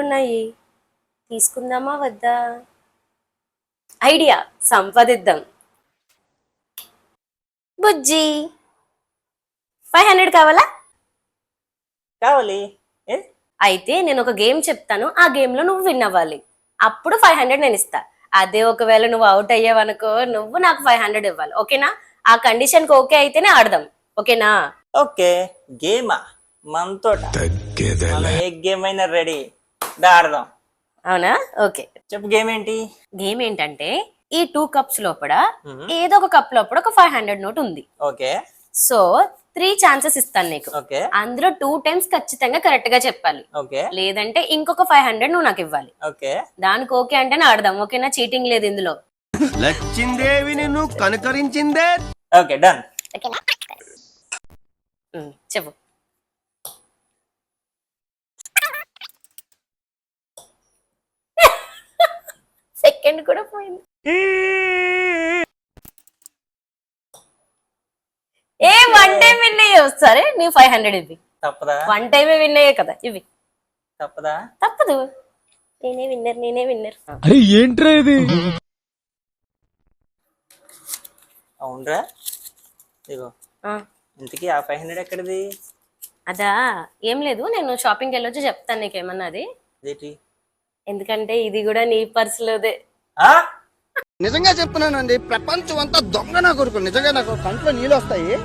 ఉన్నాయి, తీసుకుందామా వద్దా? ఐడియా, సంపాదిద్దాం. బుజ్జి 500 కావాలా? కావాలి. అయితే నేను ఒక గేమ్ చెప్తాను, ఆ గేమ్ లో నువ్వు విన్ అవ్వాలి. అప్పుడు 500 నేను ఇస్తా. అదే ఒకవేళ నువ్వు అవుట్ అయ్యావనుకో, నువ్వు నాకు 500 ఇవ్వాలి. ఓకేనా? ఆ కండిషన్ కి ఓకే అయితేనే ఆడదాం. ఓకేనా? ఓకే. గేమా మనతోట? మనం ఏ గేమ్ అయినా రెడీ, ఆడదాం. అవునా? ఓకే, చెప్పు గేమ్ ఏంటి? గేమ్ ఏంటంటే ఈ 2 కప్స్ లోపల ఏదో ఒక కప్ లోపల ఒక 500 నోట్ ఉంది. ఓకే. సో 3 ఛాన్సెస్ ఇస్తాను నీకు. ఓకే. అందులో 2 టైమ్స్ ఖచ్చితంగా కరెక్ట్ గా చెప్పాలి. ఓకే. లేదంటే ఇంకొక 500 నువ్వు నాకు ఇవ్వాలి. ఓకే. దానికి ఓకే అంటేనే ఆడదాం. ఓకేనా? చీటింగ్ లేదు ఇందులో. లచ్చిందేవి నిన్ను కనుకరించిందే. Okay, done. చెప్పు. సెకండ్ కూడా పోయింది. ఏ వన్ టైం విన్ అయ్యావు. సరే నీ 500 ఇవి. తప్పదా? వన్ టైమే విన్ అయ్యే కదా, ఇవి. తప్పదా? తప్పదు. నేనే విన్నర్. అరే ఏంట్రా ఇది? అవునరా, ఇగో. ఇంతకీ ఆ 500 ఎక్కడిది? అదా ఏం లేదు, నేను షాపింగ్కి వెళ్ళొచ్చి చెప్తాను నీకేమన్నా. అది అదేంటి? ఎందుకంటే ఇది కూడా నీ పర్సులోదే. నిజంగా చెప్తున్నానండి, ప్రపంచం అంతా దొంగ నా కొడుకు. నిజంగా నాకు కంట్లో నీళ్ళు వస్తాయి.